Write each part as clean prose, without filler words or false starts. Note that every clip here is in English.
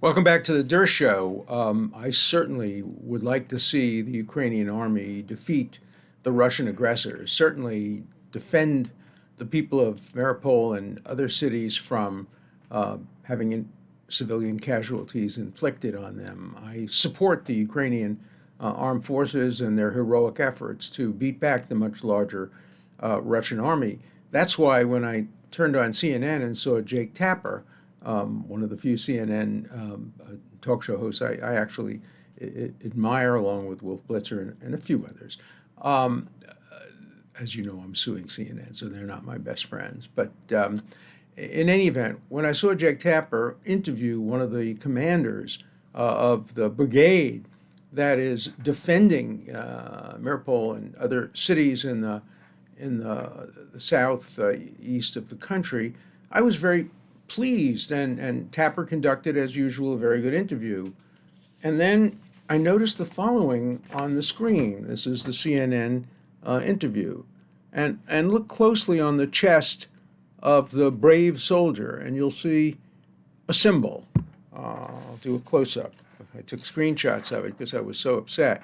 Welcome back to the Dershow. I certainly would like to see the Ukrainian army defeat the Russian aggressors, certainly defend the people of Mariupol and other cities from having civilian casualties inflicted on them. I support the Ukrainian armed forces and their heroic efforts to beat back the much larger Russian army. That's why when I turned on CNN and saw Jake Tapper, one of the few CNN talk show hosts I actually admire, along with Wolf Blitzer and a few others. Um, as you know, I'm suing CNN, so they're not my best friends. But in any event, when I saw Jake Tapper interview one of the commanders of the brigade that is defending Mariupol and other cities in the south east of the country, I was very pleased, and Tapper conducted, as usual, a very good interview. And then I noticed the following on the screen. This is the CNN interview. And look closely on the chest of the brave soldier, and you'll see a symbol. I'll do a close up. I took screenshots of it because I was so upset.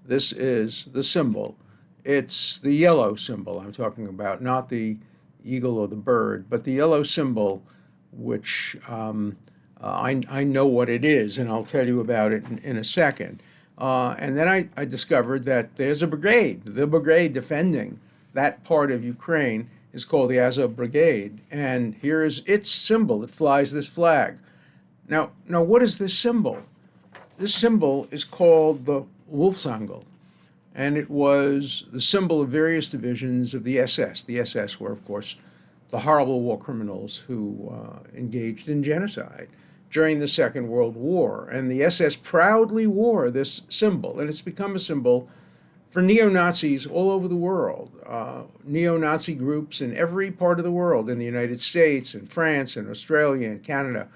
This is the symbol. It's the yellow symbol I'm talking about, not the eagle or the bird, but the yellow symbol, which I know what it is, and I'll tell you about it in a second. And then I discovered that there's a brigade. The brigade defending that part of Ukraine is called the Azov Brigade, and here is its symbol. It flies this flag. Now, what is this symbol? This symbol is called the Wolfsangel, and it was the symbol of various divisions of the SS. The SS were, of course, the horrible war criminals who engaged in genocide during the Second World War. And the SS proudly wore this symbol, and it's become a symbol for neo-Nazis all over the world. Neo-Nazi groups in every part of the world, in the United States and France and Australia and Canada,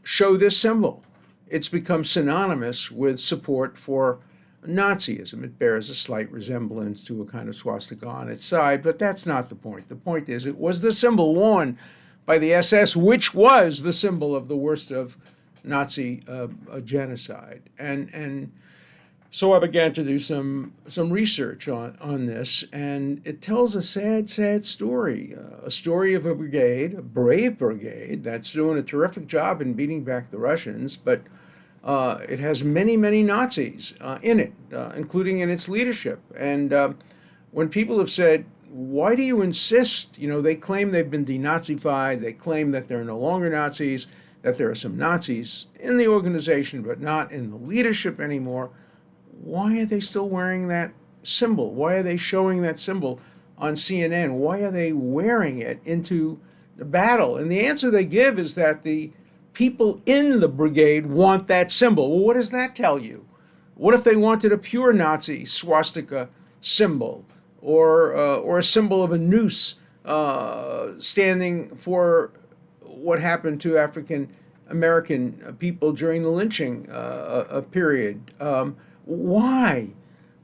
show this symbol. It's become synonymous with support for Nazism. It bears a slight resemblance to a kind of swastika on its side, but that's not the point. The point is it was the symbol worn by the SS, which was the symbol of the worst of Nazi genocide. And so I began to do some research on this, and it tells a sad, sad story. A story of a brigade, a brave brigade, that's doing a terrific job in beating back the Russians, but it has many, many Nazis in it, including in its leadership. And when people have said, why do you insist? You know, they claim they've been denazified. They claim that they're no longer Nazis, that there are some Nazis in the organization, but not in the leadership anymore. Why are they still wearing that symbol? Why are they showing that symbol on CNN? Why are they wearing it into the battle? And the answer they give is that the people in the brigade want that symbol. Well, what does that tell you? What if they wanted a pure Nazi swastika symbol, or a symbol of a noose standing for what happened to African American people during the lynching period? Why?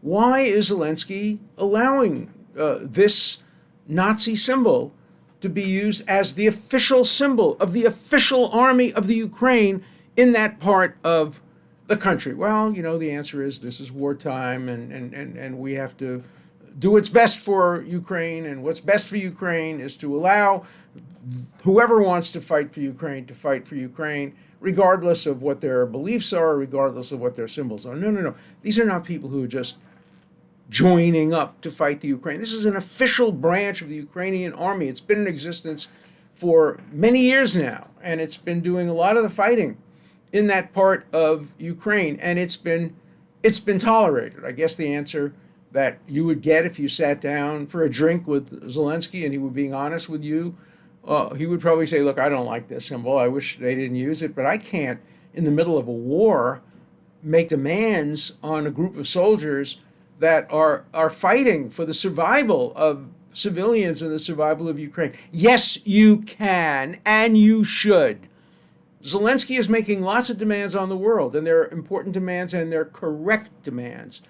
Why is Zelensky allowing this Nazi symbol to be used as the official symbol of the official army of the Ukraine in that part of the country? Well, you know, the answer is this is wartime, and we have to do what's best for Ukraine, and what's best for Ukraine is to allow whoever wants to fight for Ukraine, regardless of what their beliefs are, regardless of what their symbols are. No, no, no. These are not people who are just joining up to fight the Ukraine. This is an official branch of the Ukrainian army. It's been in existence for many years now, and it's been doing a lot of the fighting in that part of Ukraine, and it's been tolerated. I guess the answer that you would get if you sat down for a drink with Zelensky and he were being honest with you, he would probably say, look, I don't like this symbol. I wish they didn't use it, but I can't, in the middle of a war, make demands on a group of soldiers that are fighting for the survival of civilians and the survival of Ukraine. Yes, you can, and you should. Zelensky is making lots of demands on the world, and they're important demands, and they're correct demands.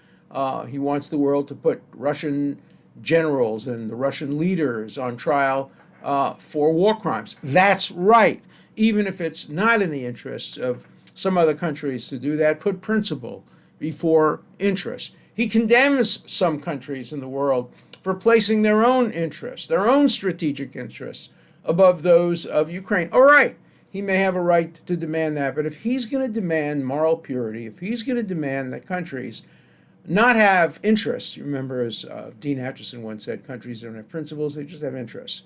He wants the world to put Russian generals and the Russian leaders on trial for war crimes. That's right. even if it's not in the interests of some other countries to do that, put principle before interest. He condemns some countries in the world for placing their own interests, their own strategic interests, above those of Ukraine. All right, he may have a right to demand that, but if he's going to demand moral purity, if he's going to demand that countries not have interests, you remember as Dean Acheson once said, countries don't have principles, they just have interests.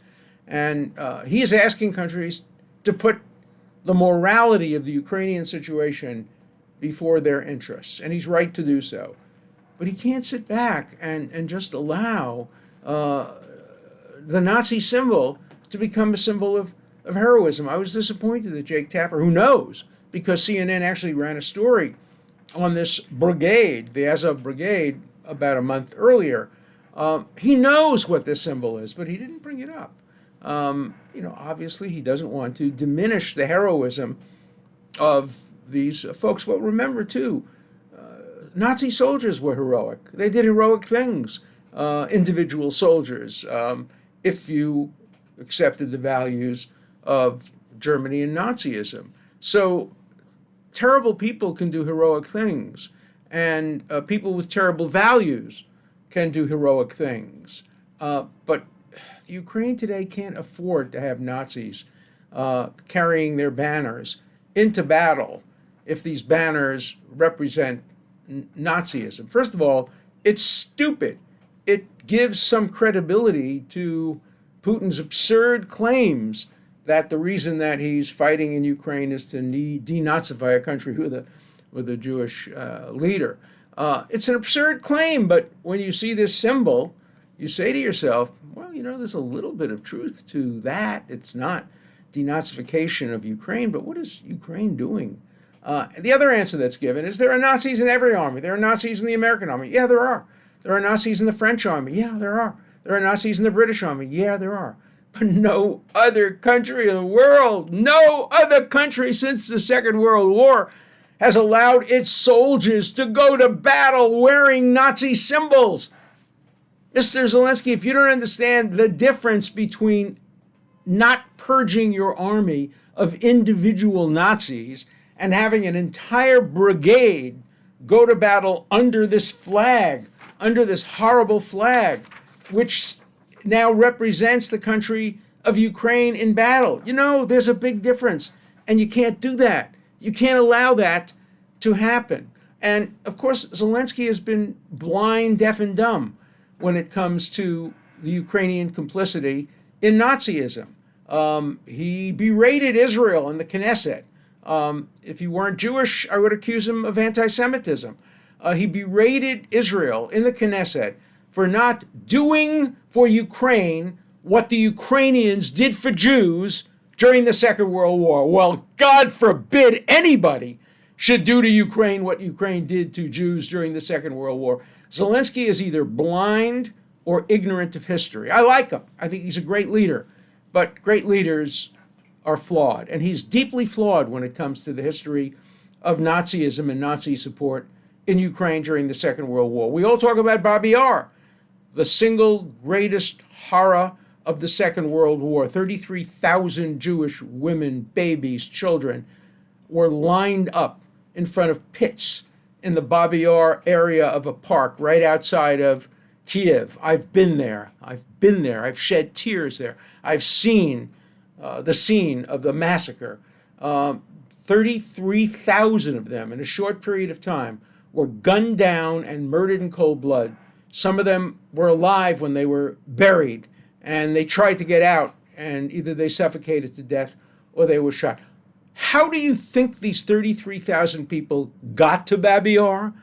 And he is asking countries to put the morality of the Ukrainian situation before their interests, and he's right to do so. But he can't sit back and just allow the Nazi symbol to become a symbol of heroism. I was disappointed that Jake Tapper, who knows, because CNN actually ran a story on this brigade, the Azov brigade, about a month earlier. He knows what this symbol is, but he didn't bring it up. Obviously he doesn't want to diminish the heroism of these folks. Well, remember too, Nazi soldiers were heroic. They did heroic things, individual soldiers, if you accepted the values of Germany and Nazism. So terrible people can do heroic things, and people with terrible values can do heroic things. But Ukraine today can't afford to have Nazis carrying their banners into battle if these banners represent Nazism. First of all, it's stupid. It gives some credibility to Putin's absurd claims that the reason that he's fighting in Ukraine is to denazify a country with a Jewish leader. It's an absurd claim, but when you see this symbol, you say to yourself, well, there's a little bit of truth to that. It's not denazification of Ukraine, but what is Ukraine doing? The other answer that's given is there are Nazis in every army. There are Nazis in the American army. Yeah, there are. There are Nazis in the French army. Yeah, there are. There are Nazis in the British army. Yeah, there are. But no other country in the world, no other country since the Second World War has allowed its soldiers to go to battle wearing Nazi symbols. Mr. Zelensky, if you don't understand the difference between not purging your army of individual Nazis and having an entire brigade go to battle under this flag, under this horrible flag, which now represents the country of Ukraine in battle. There's a big difference, and you can't do that. You can't allow that to happen. And of course, Zelensky has been blind, deaf, and dumb when it comes to the Ukrainian complicity in Nazism. He berated Israel in the Knesset. If he weren't Jewish, I would accuse him of anti-Semitism. He berated Israel in the Knesset for not doing for Ukraine what the Ukrainians did for Jews during the Second World War. Well, God forbid anybody should do to Ukraine what Ukraine did to Jews during the Second World War. Zelensky is either blind or ignorant of history. I like him. I think he's a great leader. But great leaders are flawed. And he's deeply flawed when it comes to the history of Nazism and Nazi support in Ukraine during the Second World War. We all talk about Babi Yar, the single greatest horror of the Second World War. 33,000 Jewish women, babies, children were lined up in front of pits in the Babi Yar area of a park right outside of Kiev. I've been there. I've shed tears there. I've seen the scene of the massacre. 33,000 of them in a short period of time were gunned down and murdered in cold blood. Some of them were alive when they were buried, and they tried to get out, and either they suffocated to death or they were shot. How do you think these 33,000 people got to Babi Yar?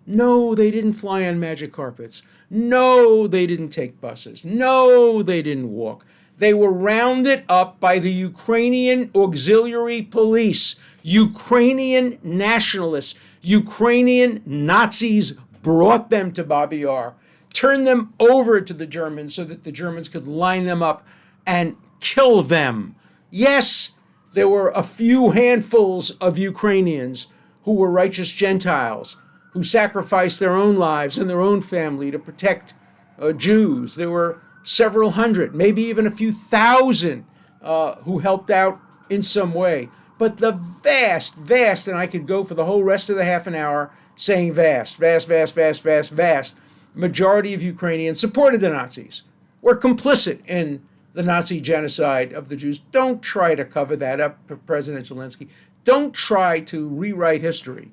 No, they didn't fly on magic carpets. No, they didn't take buses. No, they didn't walk. They were rounded up by the Ukrainian auxiliary police, Ukrainian nationalists, Ukrainian Nazis brought them to Babi Yar, turned them over to the Germans so that the Germans could line them up and kill them. Yes, there were a few handfuls of Ukrainians who were righteous Gentiles, who sacrificed their own lives and their own family to protect Jews. There were several hundred, maybe even a few thousand, who helped out in some way. But the vast, vast, and I could go for the whole rest of the half an hour saying vast, vast, vast, vast, vast, vast, majority of Ukrainians supported the Nazis, were complicit in the Nazi genocide of the Jews. Don't try to cover that up, President Zelensky. Don't try to rewrite history.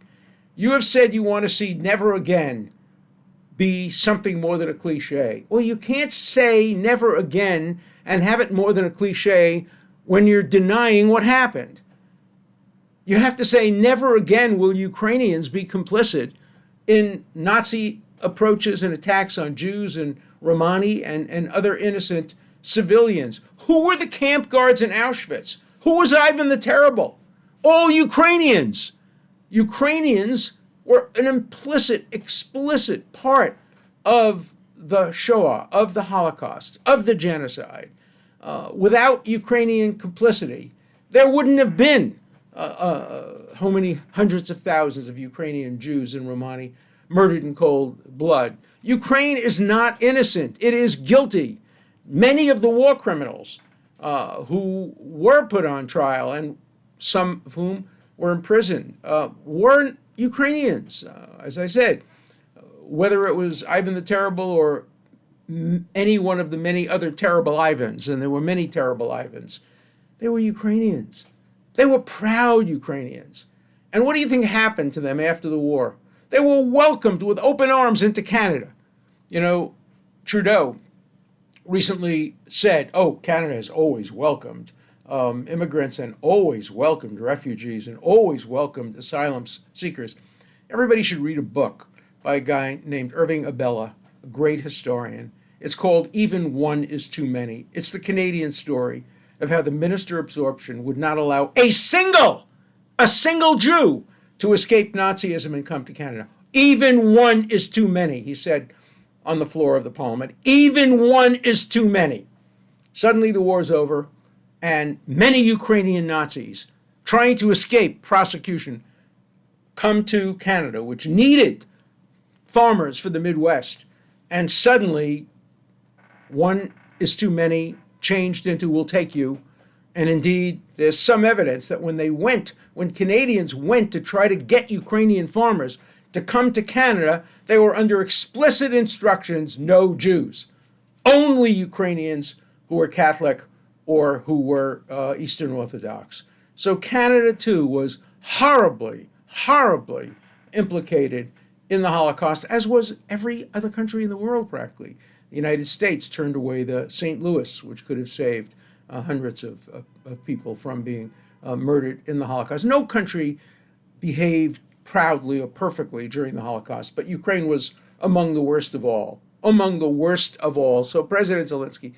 You have said you want to see never again be something more than a cliche. Well, you can't say never again and have it more than a cliche when you're denying what happened. You have to say never again will Ukrainians be complicit in Nazi approaches and attacks on Jews and Romani and other innocent civilians. Who were the camp guards in Auschwitz? Who was Ivan the Terrible? All Ukrainians. Ukrainians were an implicit, explicit part of the Shoah, of the Holocaust, of the genocide. Without Ukrainian complicity, there wouldn't have been how many hundreds of thousands of Ukrainian Jews and Romani murdered in cold blood. Ukraine is not innocent. It is guilty. Many of the war criminals who were put on trial, and some of whom were imprisoned, weren't Ukrainians. As I said, whether it was Ivan the Terrible or any one of the many other terrible Ivans, and there were many terrible Ivans, they were Ukrainians. They were proud Ukrainians. And what do you think happened to them after the war? They were welcomed with open arms into Canada. You know, Trudeau recently said, oh, Canada has always welcomed immigrants and always welcomed refugees and always welcomed asylum seekers. Everybody should read a book by a guy named Irving Abella, a great historian. It's called Even One is Too Many. It's the Canadian story of how the minister of absorption would not allow a single Jew to escape Nazism and come to Canada. Even one is too many, he said on the floor of the Parliament. Even one is too many. Suddenly the war's over, and many Ukrainian Nazis trying to escape prosecution come to Canada, which needed farmers for the Midwest. And suddenly, one is too many changed into we'll take you. And indeed, there's some evidence that when Canadians went to try to get Ukrainian farmers to come to Canada, they were under explicit instructions, no Jews. Only Ukrainians who were Catholic or who were Eastern Orthodox. So Canada, too, was horribly, horribly implicated in the Holocaust, as was every other country in the world, practically. The United States turned away the St. Louis, which could have saved hundreds of people from being murdered in the Holocaust. No country behaved proudly or perfectly during the Holocaust, but Ukraine was among the worst of all. Among the worst of all. So President Zelensky,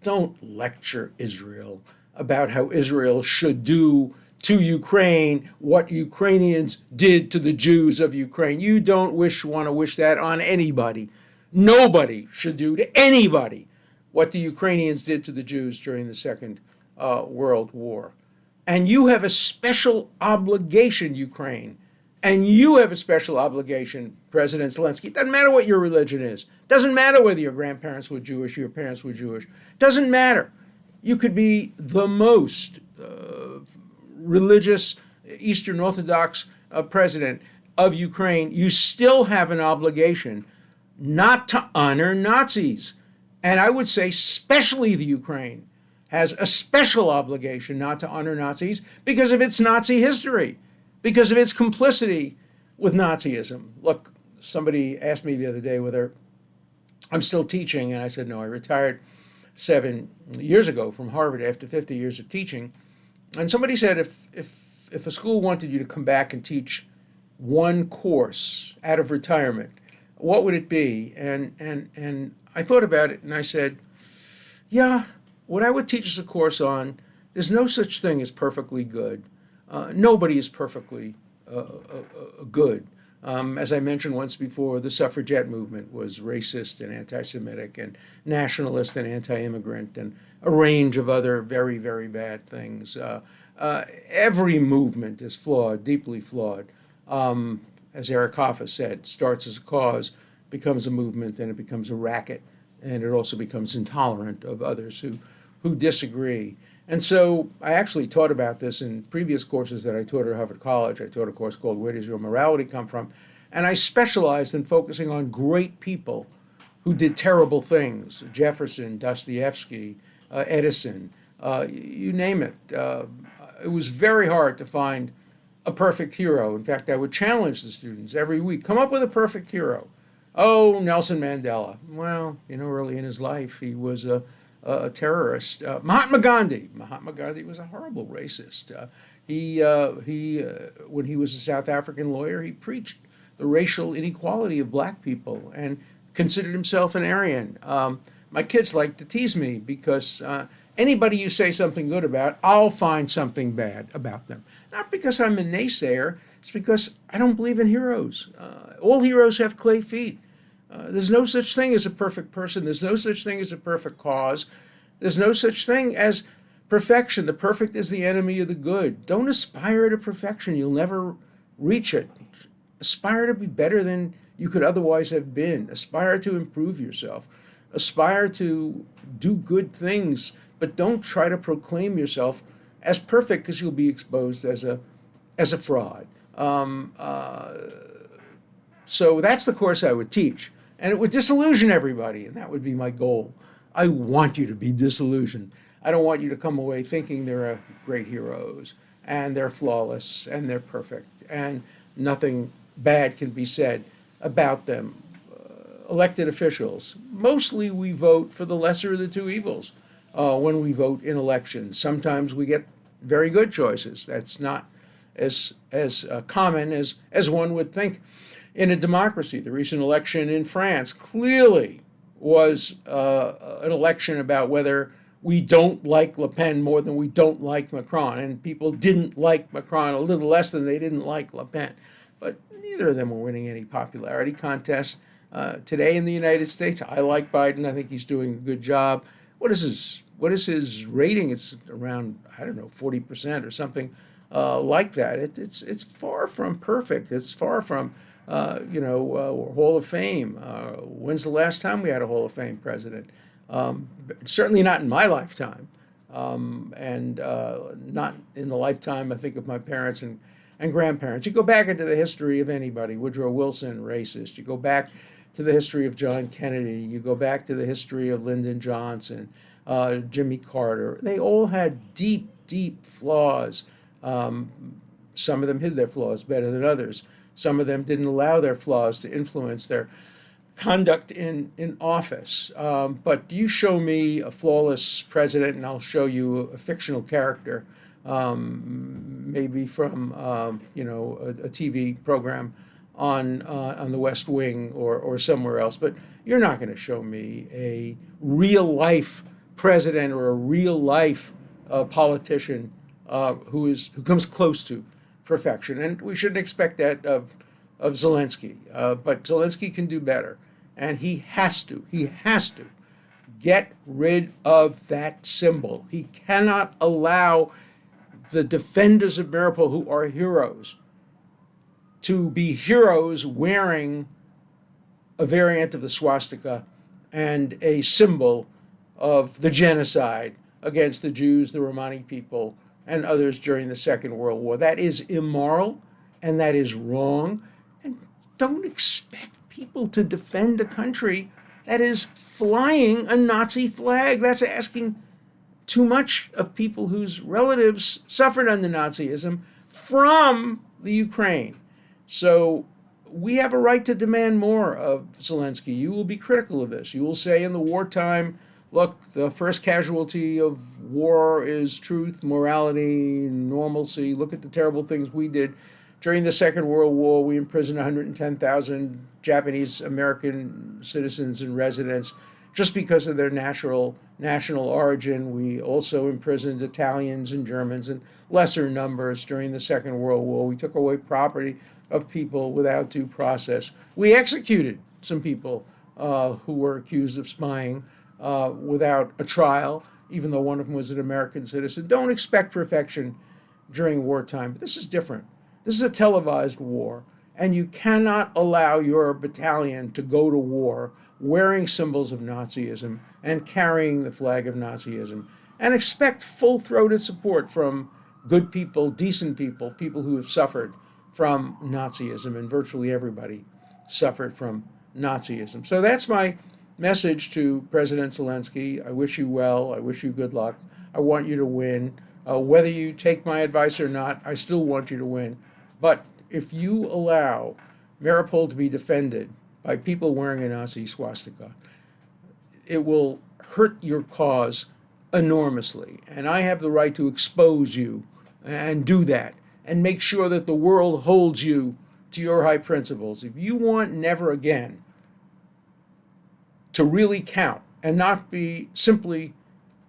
don't lecture Israel about how Israel should do to Ukraine what Ukrainians did to the Jews of Ukraine. You don't want to wish that on anybody. Nobody should do to anybody what the Ukrainians did to the Jews during the Second World War. And you have a special obligation, Ukraine. And you have a special obligation, President Zelensky. It doesn't matter what your religion is. It doesn't matter whether your grandparents were Jewish, your parents were Jewish. It doesn't matter. You could be the most religious Eastern Orthodox president of Ukraine. You still have an obligation not to honor Nazis. And I would say especially the Ukraine has a special obligation not to honor Nazis because of its Nazi history, because of its complicity with Nazism. Look, somebody asked me the other day whether I'm still teaching, and I said, no, I retired 7 years ago from Harvard after 50 years of teaching. And somebody said, if a school wanted you to come back and teach one course out of retirement, what would it be? And I thought about it, and I said, yeah, what I would teach us a course on, there's no such thing as perfectly good. Nobody is perfectly good. As I mentioned once before, the suffragette movement was racist and anti-Semitic and nationalist and anti-immigrant and a range of other very, very bad things. Every movement is flawed, deeply flawed. As Eric Hoffa said, starts as a cause, becomes a movement, and it becomes a racket, and it also becomes intolerant of others who who disagree. And so I actually taught about this in previous courses that I taught at Harvard College. I taught a course called Where Does Your Morality Come From? And I specialized in focusing on great people who did terrible things: Jefferson, Dostoevsky, Edison, you name it. It was very hard to find a perfect hero. In fact, I would challenge the students every week: come up with a perfect hero. Oh, Nelson Mandela. Well, early in his life, he was a terrorist. Mahatma Gandhi. Mahatma Gandhi was a horrible racist. When he was a South African lawyer, he preached the racial inequality of black people and considered himself an Aryan. My kids like to tease me because anybody you say something good about, I'll find something bad about them. Not because I'm a naysayer, it's because I don't believe in heroes. All heroes have clay feet. There's no such thing as a perfect person. There's no such thing as a perfect cause. There's no such thing as perfection. The perfect is the enemy of the good. Don't aspire to perfection. You'll never reach it. Aspire to be better than you could otherwise have been. Aspire to improve yourself. Aspire to do good things, but don't try to proclaim yourself as perfect, because you'll be exposed as a fraud. So that's the course I would teach, and it would disillusion everybody, and that would be my goal. I want you to be disillusioned. I don't want you to come away thinking they're great heroes and they're flawless and they're perfect and nothing bad can be said about them. Elected officials, mostly we vote for the lesser of the two evils when we vote in elections. Sometimes we get very good choices. That's not as common as one would think in a democracy. The recent election in France clearly was an election about whether we don't like Le Pen more than we don't like Macron, and people didn't like Macron a little less than they didn't like Le Pen. But neither of them were winning any popularity contests. Today in the United States, I like Biden. I think he's doing a good job. What is his rating? It's around, I don't know, 40% or something like that. It's far from perfect. It's far from Hall of Fame. When's the last time we had a Hall of Fame president? Certainly not in my lifetime, and not in the lifetime, I think, of my parents and grandparents. You go back into the history of anybody: Woodrow Wilson, racist. You go back to the history of John Kennedy. You go back to the history of Lyndon Johnson, Jimmy Carter. They all had deep, deep flaws. Some of them hid their flaws better than others. Some of them didn't allow their flaws to influence their conduct in office. But you show me a flawless president, and I'll show you a fictional character, maybe from a TV program on the West Wing or somewhere else. But you're not going to show me a real life president or a real life politician who comes close to perfection. And we shouldn't expect that of Zelensky. But Zelensky can do better. And he has to get rid of that symbol. He cannot allow the defenders of Mariupol, who are heroes, to be heroes wearing a variant of the swastika and a symbol of the genocide against the Jews, the Romani people, and others during the Second World War. That is immoral, and that is wrong. And don't expect people to defend a country that is flying a Nazi flag. That's asking too much of people whose relatives suffered under Nazism from the Ukraine. So we have a right to demand more of Zelensky. You will be critical of this. You will say in the wartime, look, the first casualty of war is truth, morality, normalcy. Look at the terrible things we did. During the Second World War, we imprisoned 110,000 Japanese American citizens and residents just because of their national origin. We also imprisoned Italians and Germans in lesser numbers during the Second World War. We took away property of people without due process. We executed some people who were accused of spying without a trial, even though one of them was an American citizen. Don't expect perfection during wartime. But this is different. This is a televised war, and you cannot allow your battalion to go to war wearing symbols of Nazism and carrying the flag of Nazism and expect full-throated support from good people, decent people, people who have suffered from Nazism, and virtually everybody suffered from Nazism. So that's my message to President Zelensky. I wish you well. I wish you good luck. I want you to win. Whether you take my advice or not, I still want you to win. But if you allow Mariupol to be defended by people wearing a Nazi swastika, it will hurt your cause enormously. And I have the right to expose you and do that and make sure that the world holds you to your high principles. If you want never again to really count and not be simply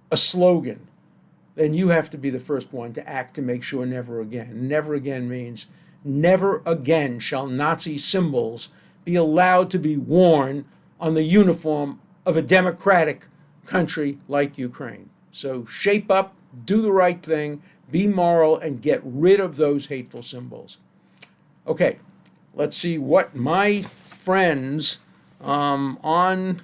a slogan, then you have to be the first one to act to make sure never again. Never again means never again shall Nazi symbols be allowed to be worn on the uniform of a democratic country like Ukraine. So shape up, do the right thing, be moral, and get rid of those hateful symbols. Okay, let's see what my friends on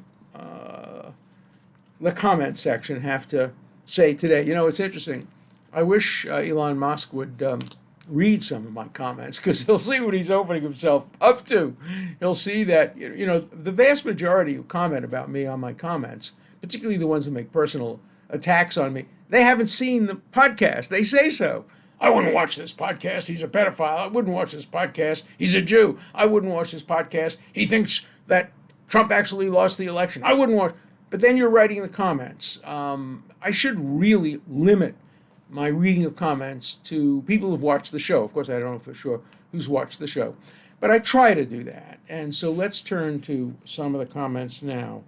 the comment section have to say today. You know, it's interesting. I wish Elon Musk would read some of my comments, because he'll see what he's opening himself up to. He'll see that, you know, the vast majority who comment about me on my comments, particularly the ones who make personal attacks on me, they haven't seen the podcast. They say so. I wouldn't watch this podcast. He's a pedophile. I wouldn't watch this podcast. He's a Jew. I wouldn't watch this podcast. He thinks that Trump actually lost the election. I wouldn't watch. But then you're writing the comments. I should really limit my reading of comments to people who've watched the show. Of course, I don't know for sure who's watched the show, but I try to do that. And so let's turn to some of the comments now.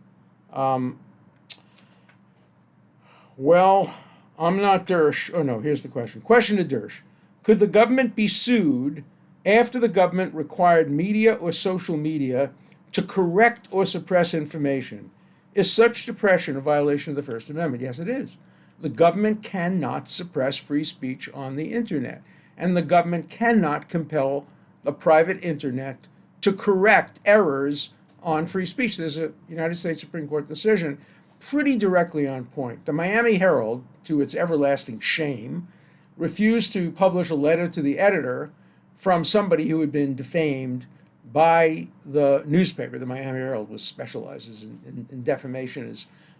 Well, I'm not Dersh. Oh, no, here's the question. Question to Dersh. Could the government be sued after the government required media or social media to correct or suppress information? Is such suppression a violation of the First Amendment? Yes, it is. The government cannot suppress free speech on the internet, and the government cannot compel the private internet to correct errors on free speech. There's a United States Supreme Court decision pretty directly on point. The Miami Herald, to its everlasting shame, refused to publish a letter to the editor from somebody who had been defamed by the newspaper. The Miami Herald, which specializes in defamation,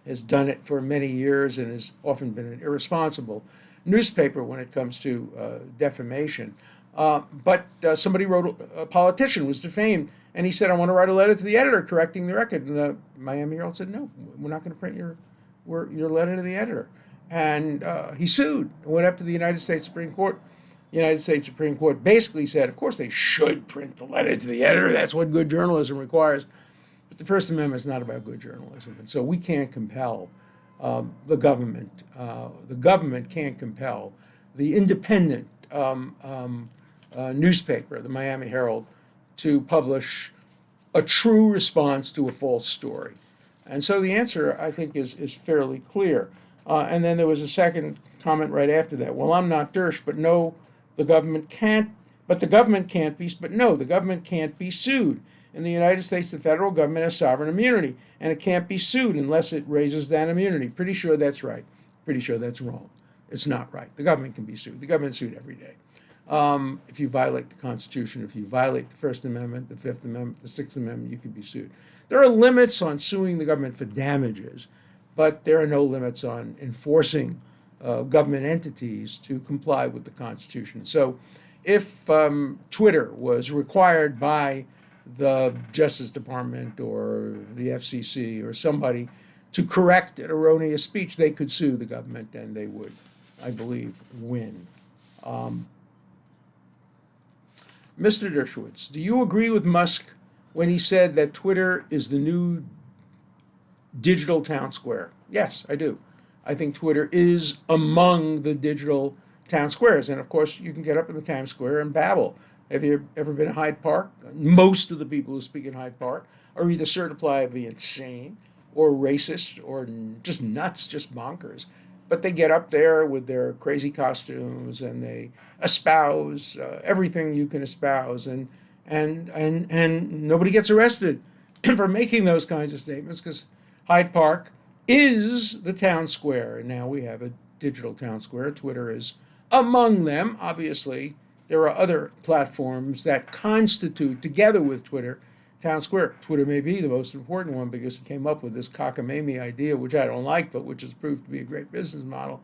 has done it for many years and has often been an irresponsible newspaper when it comes to defamation. But somebody wrote, a politician was defamed, and he said, I want to write a letter to the editor correcting the record. And the Miami Herald said, no, we're not going to print your letter to the editor. And he sued and went up to the United States Supreme Court. The United States Supreme Court basically said, of course they should print the letter to the editor. That's what good journalism requires. But the First Amendment is not about good journalism. And so we can't compel the government. The government can't compel the independent newspaper, the Miami Herald, to publish a true response to a false story. And so the answer, I think, is fairly clear. And then there was a second comment right after that. Well, I'm not Dersh, but no, the government can't, but the government can't be, but no, the government can't be sued. In the United States, the federal government has sovereign immunity, and it can't be sued unless it raises that immunity. Pretty sure that's right. Pretty sure that's wrong. It's not right. The government can be sued. The government's sued every day. If you violate the Constitution, if you violate the First Amendment, the Fifth Amendment, the Sixth Amendment, you can be sued. There are limits on suing the government for damages, but there are no limits on enforcing government entities to comply with the Constitution. So if Twitter was required by the Justice Department or the FCC or somebody to correct an erroneous speech, they could sue the government, and they would, I believe, win. Mr. Dershowitz, do you agree with Musk when he said that Twitter is the new digital town square? Yes, I do. I think Twitter is among the digital town squares. And of course, you can get up in the Times Square and babble. Have you ever been to Hyde Park? Most of the people who speak in Hyde Park are either certified to be insane or racist or just nuts, just bonkers. But they get up there with their crazy costumes and they espouse everything you can espouse, and nobody gets arrested for making those kinds of statements, because Hyde Park is the town square, and now we have a digital town square. Twitter is among them. Obviously, there are other platforms that constitute, together with Twitter, town square. Twitter may be the most important one because it came up with this cockamamie idea, which I don't like, but which has proved to be a great business model,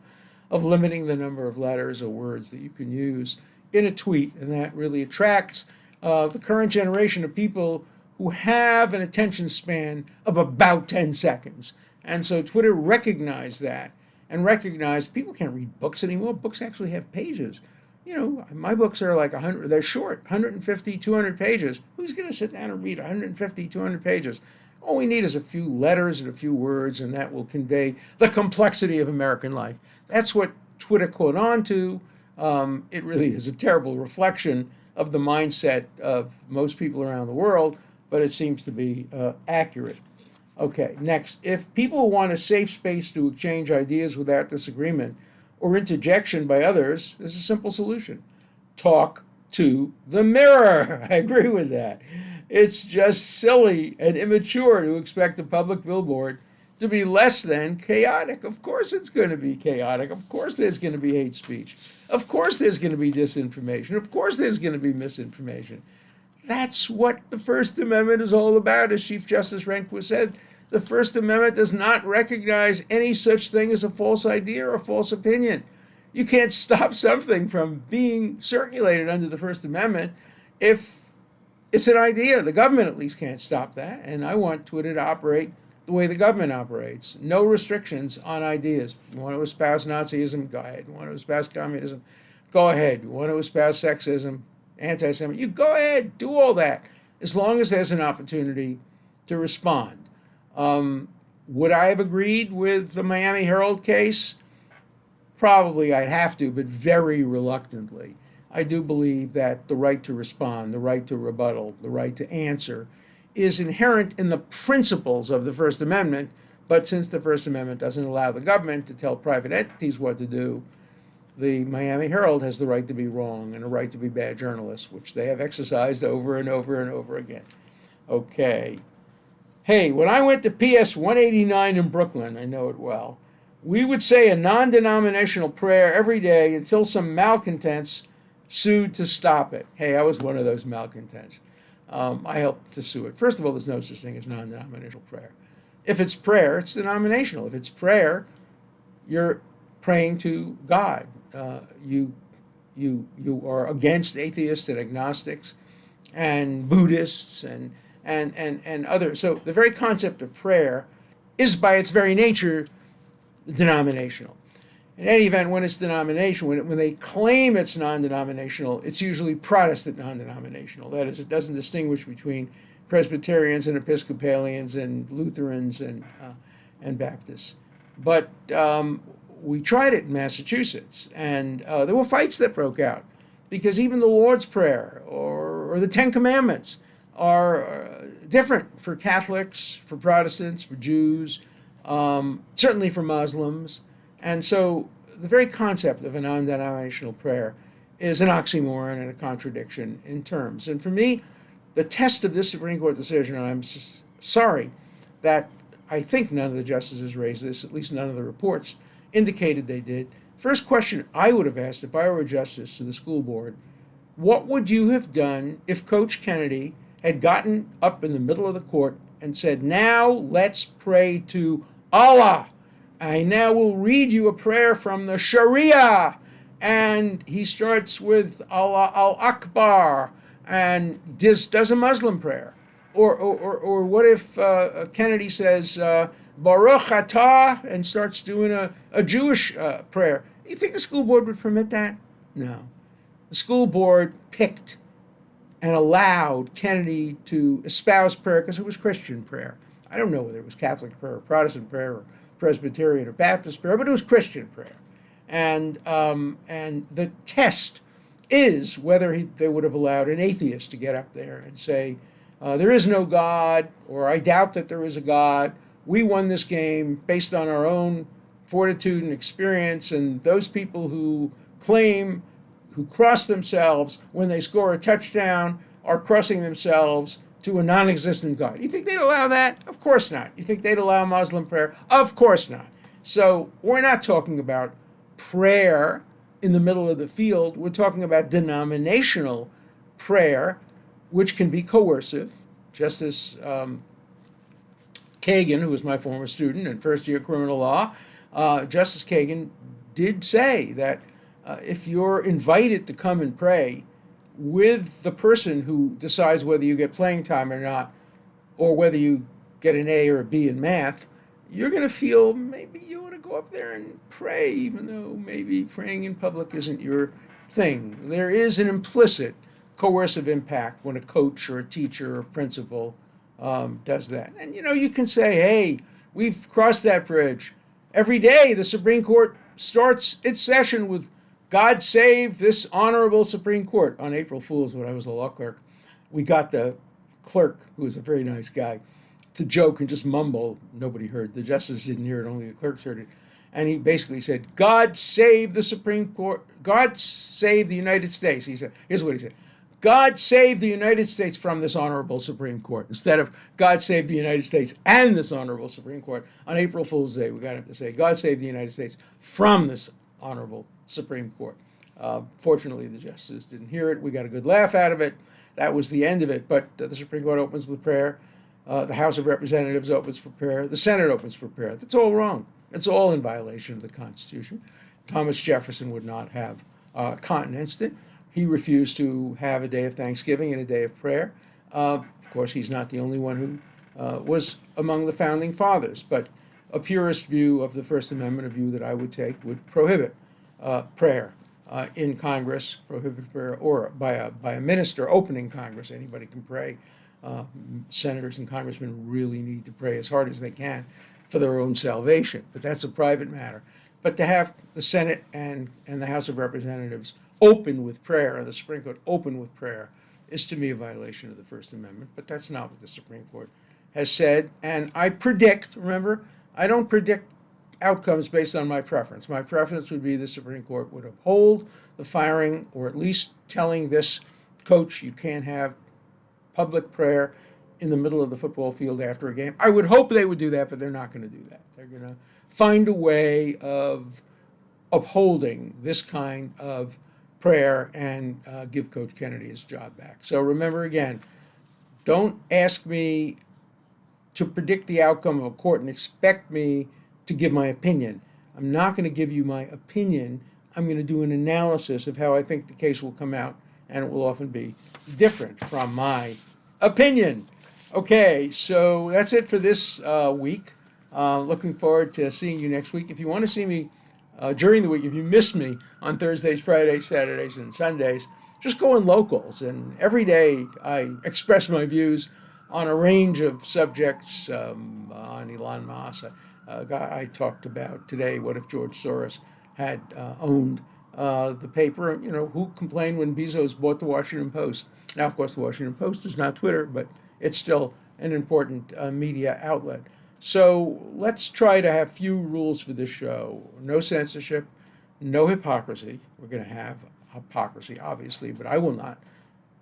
of limiting the number of letters or words that you can use in a tweet. And that really attracts the current generation of people who have an attention span of about 10 seconds. And so Twitter recognized that and recognized people can't read books anymore. Books actually have pages. You know, my books are like 100, they're short, 150, 200 pages. Who's going to sit down and read 150, 200 pages? All we need is a few letters and a few words, and that will convey the complexity of American life. That's what Twitter caught on to. It really is a terrible reflection of the mindset of most people around the world, but it seems to be accurate. Okay, next. If people want a safe space to exchange ideas without disagreement or interjection by others, there's a simple solution. Talk to the mirror. I agree with that. It's just silly and immature to expect a public billboard to be less than chaotic. Of course it's going to be chaotic. Of course there's going to be hate speech. Of course there's going to be disinformation. Of course there's going to be misinformation. That's what the First Amendment is all about, as Chief Justice Rehnquist said. The First Amendment does not recognize any such thing as a false idea or a false opinion. You can't stop something from being circulated under the First Amendment if it's an idea. The government at least can't stop that, and I want Twitter to operate the way the government operates. No restrictions on ideas. You want to espouse Nazism? Go ahead. You want to espouse communism? Go ahead. You want to espouse sexism? Anti-Semitism? You go ahead. Do all that, as long as there's an opportunity to respond. Would I have agreed with the Miami Herald case? Probably I'd have to, but very reluctantly. I do believe that the right to respond, the right to rebuttal, the right to answer is inherent in the principles of the First Amendment, but since the First Amendment doesn't allow the government to tell private entities what to do, the Miami Herald has the right to be wrong and a right to be bad journalists, which they have exercised over and over and over again. Okay. Hey, when I went to PS 189 in Brooklyn, I know it well, we would say a non-denominational prayer every day until some malcontents sued to stop it. Hey, I was one of those malcontents. I helped to sue it. First of all, there's no such thing as non-denominational prayer. If it's prayer, it's denominational. If it's prayer, you're praying to God. You are against atheists and agnostics and Buddhists and others. So the very concept of prayer is by its very nature denominational. In any event, when it's denominational, when they claim it's non-denominational, it's usually Protestant non-denominational. That is, it doesn't distinguish between Presbyterians and Episcopalians and Lutherans and Baptists. But we tried it in Massachusetts, and there were fights that broke out because even the Lord's Prayer or the Ten Commandments are different for Catholics, for Protestants, for Jews, certainly for Muslims. And so the very concept of a non-denominational prayer is an oxymoron and a contradiction in terms. And for me, the test of this Supreme Court decision, and I'm sorry that I think none of the justices raised this, at least none of the reports indicated they did. First question I would have asked if I were a justice to the school board, what would you have done if Coach Kennedy had gotten up in the middle of the court and said, now let's pray to Allah. I now will read you a prayer from the Sharia. And he starts with Allah Akbar and does a Muslim prayer. Or what if Kennedy says Baruch Atah and starts doing a Jewish prayer? You think the school board would permit that? No. The school board picked and allowed Kennedy to espouse prayer because it was Christian prayer. I don't know whether it was Catholic prayer or Protestant prayer or Presbyterian or Baptist prayer, but it was Christian prayer. And the test is whether they would have allowed an atheist to get up there and say, there is no God, or I doubt that there is a God. We won this game based on our own fortitude and experience, and those people who cross themselves when they score a touchdown are crossing themselves to a non-existent God. You think they'd allow that? Of course not. You think they'd allow Muslim prayer? Of course not. So we're not talking about prayer in the middle of the field. We're talking about denominational prayer, which can be coercive. Justice Kagan, who was my former student in first year criminal law, Justice Kagan did say that if you're invited to come and pray with the person who decides whether you get playing time or not, or whether you get an A or a B in math, you're going to feel maybe you want to go up there and pray, even though maybe praying in public isn't your thing. There is an implicit coercive impact when a coach or a teacher or a principal does that. And you can say, hey, we've crossed that bridge. Every day the Supreme Court starts its session with God save this honorable Supreme Court. On April Fool's, when I was a law clerk, we got the clerk, who was a very nice guy, to joke and just mumble. Nobody heard. The justices didn't hear it, only the clerks heard it. And he basically said, God save the Supreme Court. God save the United States. He said, here's what he said. God save the United States from this honorable Supreme Court. Instead of God save the United States and this honorable Supreme Court. On April Fool's Day, we got him to say, God save the United States from this honorable Supreme Court. Fortunately, the justices didn't hear it. We got a good laugh out of it. That was the end of it. But the Supreme Court opens with prayer. The House of Representatives opens for prayer. The Senate opens for prayer. That's all wrong. It's all in violation of the Constitution. Thomas Jefferson would not have countenanced it. He refused to have a day of thanksgiving and a day of prayer. Of course, he's not the only one who was among the founding fathers, but a purist view of the First Amendment, a view that I would take, would prohibit prayer in Congress, prohibit prayer, or by a minister opening Congress. Anybody can pray. Senators and congressmen really need to pray as hard as they can for their own salvation, but that's a private matter. But to have the Senate and the House of Representatives open with prayer, the Supreme Court open with prayer, is to me a violation of the First Amendment, but that's not what the Supreme Court has said. And I predict, remember, I don't predict outcomes based on my preference. My preference would be the Supreme Court would uphold the firing, or at least telling this coach you can't have public prayer in the middle of the football field after a game. I would hope they would do that, but they're not going to do that. They're going to find a way of upholding this kind of prayer and give Coach Kennedy his job back. So remember again, don't ask me to predict the outcome of a court and expect me to give my opinion. I'm not going to give you my opinion. I'm going to do an analysis of how I think the case will come out, and it will often be different from my opinion. Okay, so that's it for this week. Looking forward to seeing you next week. If you want to see me during the week, if you miss me on Thursdays, Fridays, Saturdays, and Sundays, just go in locals. And every day I express my views on a range of subjects, on Elon Musk. A guy I talked about today, what if George Soros had owned the paper? Who complained when Bezos bought the Washington Post? Now, of course, the Washington Post is not Twitter, but it's still an important media outlet. So let's try to have few rules for this show. No censorship, no hypocrisy. We're going to have hypocrisy, obviously, but I will not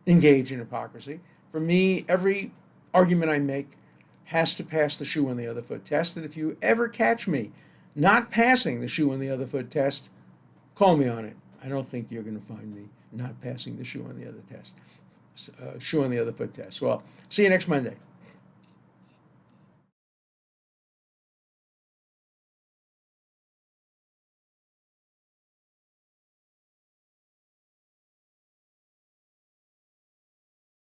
engage in hypocrisy. For me, every argument I make has to pass the shoe on the other foot test. And if you ever catch me not passing the shoe on the other foot test, call me on it. I don't think you're going to find me not passing the shoe on the other test. Shoe on the other foot test. Well, see you next Monday.